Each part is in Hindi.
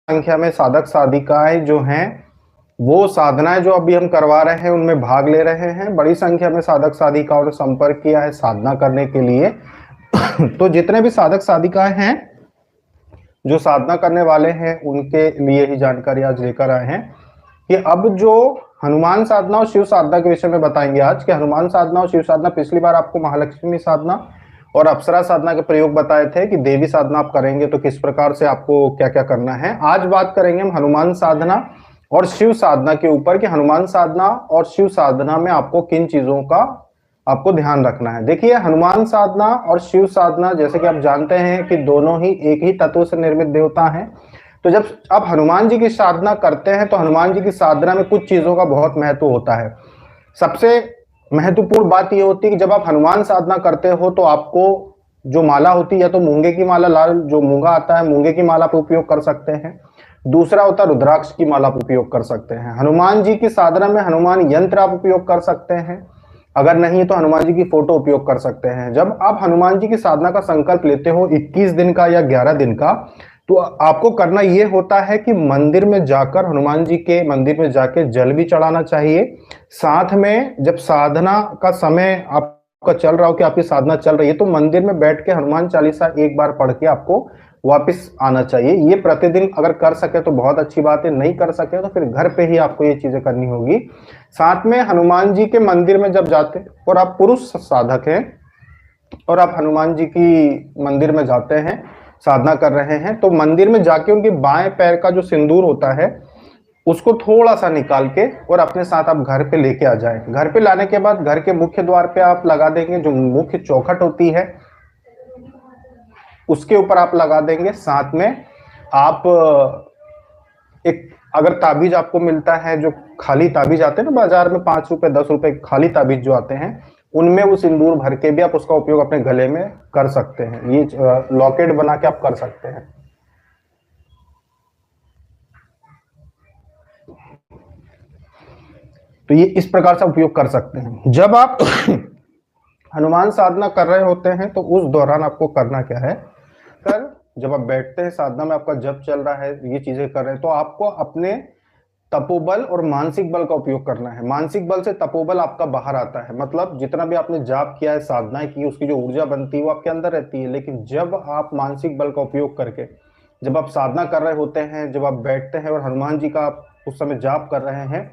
संख्या में साधक साधिकाएं जो हैं वो साधनाएं जो अभी हम करवा रहे हैं उनमें भाग ले रहे हैं। बड़ी संख्या में साधक साधिकाओं ने संपर्क किया है साधना करने के लिए। तो जितने भी साधक साधिकाएं हैं जो साधना करने वाले हैं उनके लिए ही जानकारी आज लेकर आए हैं कि अब जो हनुमान साधना और शिव साधना के विषय में बताएंगे आज कि हनुमान साधना और शिव साधना, पिछली बार आपको महालक्ष्मी साधना और अप्सरा साधना के प्रयोग बताए थे कि देवी साधना आप करेंगे तो किस प्रकार से आपको क्या क्या करना है। आज बात करेंगे हम हनुमान साधना और शिव साधना के ऊपर कि हनुमान साधना और शिव साधना में आपको किन चीजों का आपको ध्यान रखना है। देखिए, हनुमान साधना और शिव साधना जैसे कि आप जानते हैं कि दोनों ही एक ही तत्व से निर्मित देवता हैं। तो जब आप हनुमान जी की साधना करते हैं तो हनुमान जी की साधना में कुछ चीजों का बहुत महत्व होता है। सबसे महत्वपूर्ण बात यह होती है कि जब आप हनुमान साधना करते हो तो आपको जो माला होती है या तो मूंगे की माला, लाल जो मूंगा आता है मूंगे की माला पर उपयोग कर सकते हैं। दूसरा होता है रुद्राक्ष की माला पर उपयोग कर सकते हैं। हनुमान जी की साधना में हनुमान यंत्र आप उपयोग कर सकते हैं, अगर नहीं तो हनुमान जी की फोटो उपयोग कर सकते हैं। जब आप हनुमान जी की साधना का संकल्प लेते हो 21 दिन का या 11 दिन का, तो आपको करना यह होता है कि मंदिर में जाकर, हनुमान जी के मंदिर में जाकर जल भी चढ़ाना चाहिए। साथ में जब साधना का समय आपका चल रहा हो कि आपकी साधना चल रही है तो मंदिर में बैठ के हनुमान चालीसा एक बार पढ़ के आपको वापस आना चाहिए। ये प्रतिदिन अगर कर सके तो बहुत अच्छी बात है, नहीं कर सके तो फिर घर पे ही आपको ये चीजें करनी होगी। साथ में हनुमान जी के मंदिर में जब जाते और आप पुरुष साधक हैं और आप हनुमान जी की मंदिर में जाते हैं, साधना कर रहे हैं, तो मंदिर में जाके उनके बाएं पैर का जो सिंदूर होता है उसको थोड़ा सा निकाल के और अपने साथ आप घर पे लेके आ जाएं। घर पे लाने के बाद घर के मुख्य द्वार पे आप लगा देंगे, जो मुख्य चौखट होती है उसके ऊपर आप लगा देंगे। साथ में आप एक अगर ताबीज आपको मिलता है, जो खाली ताबीज आते हैं ना बाजार में, 5 रुपए 10 रुपए खाली ताबीज जो आते हैं, उनमें वो सिंदूर भर के भी आप उसका उपयोग अपने गले में कर सकते हैं। ये लॉकेट बना के आप कर सकते हैं। तो ये इस प्रकार से उपयोग कर सकते हैं। जब आप हनुमान साधना कर रहे होते हैं तो उस दौरान आपको करना क्या है, जब आप बैठते हैं साधना में, आपका जप चल रहा है, ये चीजें कर रहे हैं, तो आपको अपने तपोबल और मानसिक बल का उपयोग करना है। मानसिक बल से तपोबल आपका बाहर आता है, मतलब जितना भी आपने जाप किया है, साधनाएं की, उसकी जो ऊर्जा बनती है वो आपके अंदर रहती है। लेकिन जब आप मानसिक बल का उपयोग करके जब आप साधना कर रहे होते हैं, जब आप बैठते हैं और हनुमान जी का आप उस समय जाप कर रहे हैं,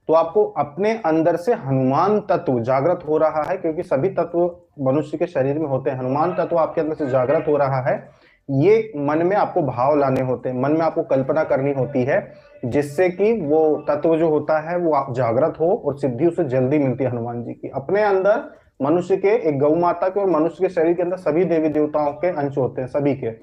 तो आपको अपने अंदर से हनुमान तत्व जागृत हो रहा है, क्योंकि सभी तत्व मनुष्य के शरीर में होते हैं। हनुमान तत्व आपके अंदर से जागृत हो रहा है। ये मन में आपको भाव लाने होते हैं, मन में आपको कल्पना करनी होती है, जिससे कि वो तत्व जो होता है वो आप जागृत हो और सिद्धि उसे जल्दी मिलती है हनुमान जी की। अपने अंदर मनुष्य के, एक गौ माता के और मनुष्य के शरीर के अंदर सभी देवी देवताओं के अंश होते हैं, सभी के।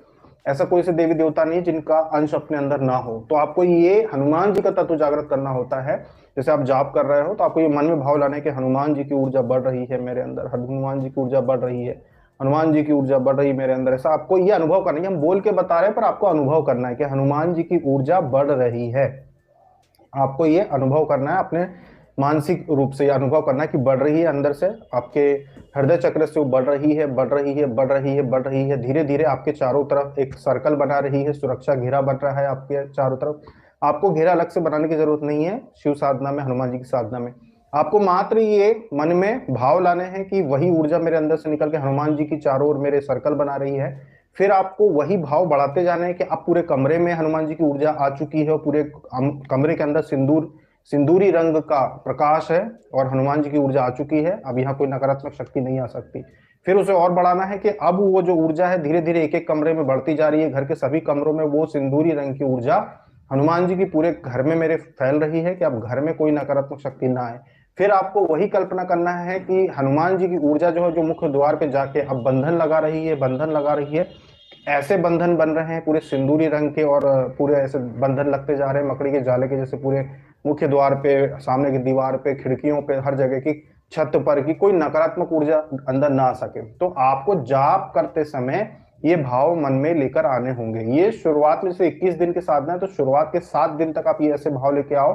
ऐसा कोई से देवी देवता नहीं जिनका अंश अपने अंदर ना हो। तो आपको ये हनुमान जी का तत्व जागृत करना होता है। जैसे आप जाप कर रहे हो तो आपको ये मन में भाव लाने के हनुमान जी की ऊर्जा बढ़ रही है मेरे अंदर, हनुमान जी की ऊर्जा बढ़ रही है, हनुमान जी की ऊर्जा बढ़ रही है मेरे अंदर। ऐसा आपको ये अनुभव करना है। हम बोल के बता रहे हैं पर आपको अनुभव करना है कि हनुमान जी की ऊर्जा बढ़ रही है। आपको ये अनुभव करना है, अपने मानसिक रूप से ये अनुभव करना है कि बढ़ रही है अंदर से, आपके हृदय चक्र से वो बढ़ रही है, बढ़ रही है, बढ़ रही है, बढ़ रही है। धीरे धीरे आपके चारों तरफ एक सर्कल बना रही है, सुरक्षा घेरा बन रहा है आपके चारों तरफ। आपको घेरा अलग से बनाने की जरूरत नहीं है। शिव साधना में, हनुमान जी की साधना में आपको मात्र ये मन में भाव लाने हैं कि वही ऊर्जा मेरे अंदर से निकल के हनुमान जी की चारों ओर मेरे सर्कल बना रही है। फिर आपको वही भाव बढ़ाते जाने हैं कि अब पूरे कमरे में हनुमान जी की ऊर्जा आ चुकी है और पूरे कमरे के अंदर सिंदूरी रंग का प्रकाश है और हनुमान जी की ऊर्जा आ चुकी है। अब यहाँ कोई नकारात्मक शक्ति नहीं आ सकती। फिर उसे और बढ़ाना है कि अब वो जो ऊर्जा है धीरे धीरे एक एक कमरे में बढ़ती जा रही है। घर के सभी कमरों में वो सिंदूरी रंग की ऊर्जा हनुमान जी की पूरे घर में मेरे फैल रही है कि अब घर में कोई नकारात्मक शक्ति ना आए। फिर आपको वही कल्पना करना है कि हनुमान जी की ऊर्जा जो है, जो मुख्य द्वार पे जाके अब बंधन लगा रही है, बंधन लगा रही है। ऐसे बंधन बन रहे हैं पूरे सिंदूरी रंग के और पूरे ऐसे बंधन लगते जा रहे हैं मकड़ी के जाले के जैसे, पूरे मुख्य द्वार पे, सामने की दीवार पे, खिड़कियों पे, हर जगह की छत पर की कोई नकारात्मक ऊर्जा अंदर ना आ सके। तो आपको जाप करते समय ये भाव मन में लेकर आने होंगे। ये शुरुआत में से 21 दिन की साधना है, तो शुरुआत के 7 दिन तक आप ये ऐसे भाव लेके आओ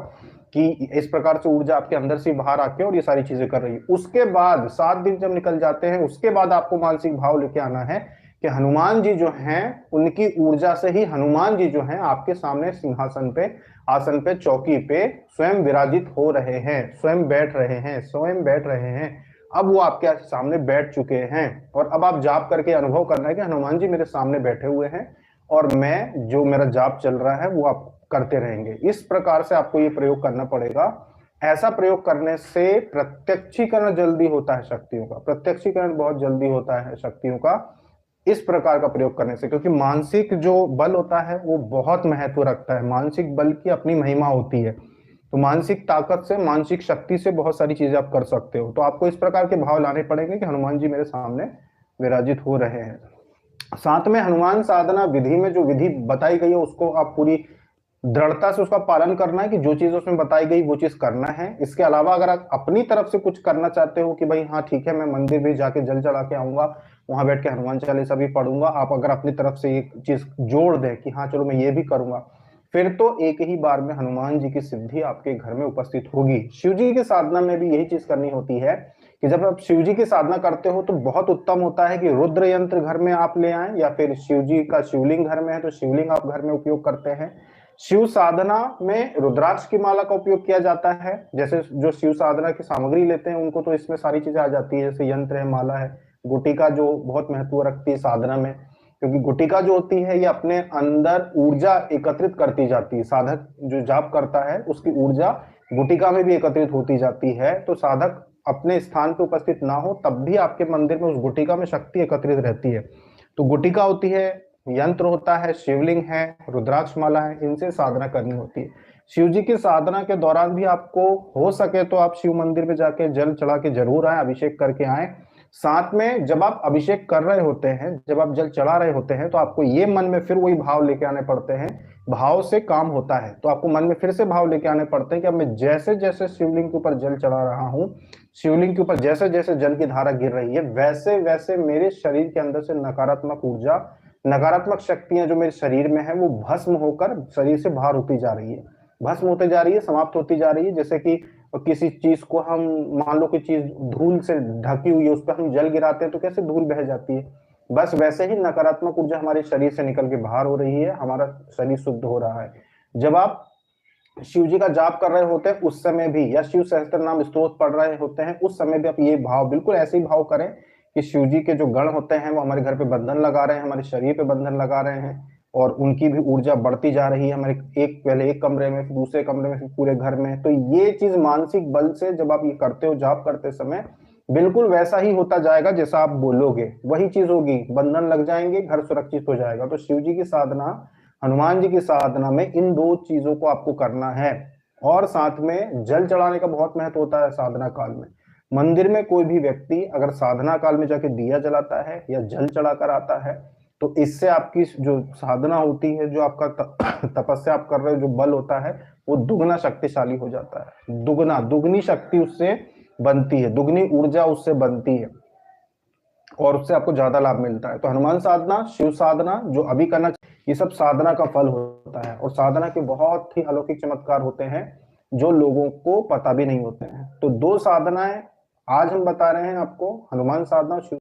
कि इस प्रकार से ऊर्जा आपके अंदर से बाहर आके और ये सारी चीजें कर रही है। उसके बाद 7 दिन जब निकल जाते हैं, उसके बाद आपको मानसिक भाव लेके आना है कि हनुमान जी जो हैं उनकी ऊर्जा से ही हनुमान जी जो हैं आपके सामने सिंहासन पे, आसन पे, चौकी पे स्वयं विराजित हो रहे हैं, स्वयं बैठ रहे हैं, स्वयं बैठ रहे हैं। अब वो आपके सामने बैठ चुके हैं और अब आप जाप करके अनुभव करना है कि हनुमान जी मेरे सामने बैठे हुए हैं और मैं जो मेरा जाप चल रहा है वो आप करते रहेंगे। इस प्रकार से आपको ये प्रयोग करना पड़ेगा। ऐसा प्रयोग करने से प्रत्यक्षीकरण जल्दी होता है शक्तियों का, प्रत्यक्षीकरण बहुत जल्दी होता है शक्तियों का इस प्रकार का प्रयोग करने से, क्योंकि मानसिक जो बल होता है वो बहुत महत्व रखता है। मानसिक बल की अपनी महिमा होती है, तो मानसिक ताकत से, मानसिक शक्ति से बहुत सारी चीजें आप कर सकते हो। तो आपको इस प्रकार के भाव लाने पड़ेंगे कि हनुमान जी मेरे सामने विराजित हो रहे हैं। साथ में हनुमान साधना विधि में जो विधि बताई गई है उसको आप पूरी दृढ़ता से उसका पालन करना है कि जो चीज उसमें बताई गई वो चीज करना है। इसके अलावा अगर आप अपनी तरफ से कुछ करना चाहते हो कि भाई हाँ ठीक है मैं मंदिर भी जाके जल चढ़ा के आऊंगा, वहां बैठ के हनुमान चालीसा भी पढ़ूंगा, आप अगर अपनी तरफ से एक चीज जोड़ दें कि हाँ चलो मैं ये भी करूंगा, फिर तो एक ही बार में हनुमान जी की सिद्धि आपके घर में उपस्थित होगी। शिव जी की साधना में भी यही चीज करनी होती है कि जब आप शिव जी की साधना करते हो तो बहुत उत्तम होता है कि रुद्र यंत्र घर में आप ले आए, या फिर शिव जी का शिवलिंग घर में है तो शिवलिंग आप घर में उपयोग करते हैं। शिव साधना में रुद्राक्ष की माला का उपयोग किया जाता है। जैसे जो शिव साधना की सामग्री लेते हैं उनको तो इसमें सारी चीजें आ जाती है, जैसे यंत्र है, माला है, गुटिका जो बहुत महत्व रखती है साधना में, क्योंकि गुटिका जो होती है ये अपने अंदर ऊर्जा एकत्रित करती जाती है। साधक जो जाप करता है उसकी ऊर्जा गुटिका में भी एकत्रित होती जाती है। तो साधक अपने स्थान पर उपस्थित ना हो तब भी आपके मंदिर में उस गुटिका में शक्ति एकत्रित रहती है। तो गुटिका होती है, यंत्र होता है, शिवलिंग है, रुद्राक्ष माला है, इनसे साधना करनी होती है। शिव जी की साधना के दौरान भी आपको हो सके तो आप शिव मंदिर में जाके जल चढ़ा के जरूर आए, अभिषेक करके आए। साथ में जब आप अभिषेक कर रहे होते हैं, जब आप जल चढ़ा रहे होते हैं तो आपको ये मन में फिर वही भाव लेके आने पड़ते हैं। भाव से काम होता है, तो आपको मन में फिर से भाव लेके आने पड़ते हैं कि अब मैं जैसे जैसे शिवलिंग के ऊपर जल चढ़ा रहा हूं, शिवलिंग के ऊपर जैसे जैसे जल की धारा गिर रही है, वैसे वैसे मेरे शरीर के अंदर से नकारात्मक ऊर्जा, नकारात्मक शक्तियां जो मेरे शरीर में है वो भस्म होकर शरीर से बाहर होती जा रही है, भस्म होते जा रही है, समाप्त होती जा रही है। जैसे कि किसी चीज को हम, मान लो कि चीज धूल से ढकी हुई है, उस पर हम जल गिराते हैं तो कैसे धूल बह जाती है, बस वैसे ही नकारात्मक ऊर्जा हमारे शरीर से निकल के बाहर हो रही है, हमारा शरीर शुद्ध हो रहा है। जब आप शिव जी का जाप कर रहे होते हैं उस समय भी, या शिव सहस्त्र नाम स्तोत्र पढ़ रहे होते हैं उस समय भी आप ये भाव, बिल्कुल ऐसे ही भाव करें कि शिव जी के जो गण होते हैं वो हमारे घर पे बंधन लगा रहे हैं, हमारे शरीर पे बंधन लगा रहे हैं, और उनकी भी ऊर्जा बढ़ती जा रही है हमारे, एक पहले एक कमरे में, फिर दूसरे कमरे में, फिर पूरे घर में। तो ये चीज मानसिक बल से जब आप ये करते हो जाप करते समय, बिल्कुल वैसा ही होता जाएगा जैसा आप बोलोगे, वही चीज होगी, बंधन लग जाएंगे, घर सुरक्षित हो जाएगा। तो शिव जी की साधना, हनुमान जी की साधना में इन दो चीजों को आपको करना है। और साथ में जल चढ़ाने का बहुत महत्व होता है साधना काल में। मंदिर में कोई भी व्यक्ति अगर साधना काल में जाके दिया जलाता है या जल चढ़ाकर आता है तो इससे आपकी जो साधना होती है, जो आपका तपस्या आप कर रहे हो, जो बल होता है वो दुगना शक्तिशाली हो जाता है, दुगना, दुगनी शक्ति उससे बनती है, दुगनी ऊर्जा उससे बनती है और उससे आपको ज्यादा लाभ मिलता है। तो हनुमान साधना, शिव साधना जो अभी करना, ये सब साधना का फल होता है, और साधना के बहुत ही अलौकिक चमत्कार होते हैं जो लोगों को पता भी नहीं होते हैं। तो दो साधनाएं आज हम बता रहे हैं आपको, हनुमान साधना, शिव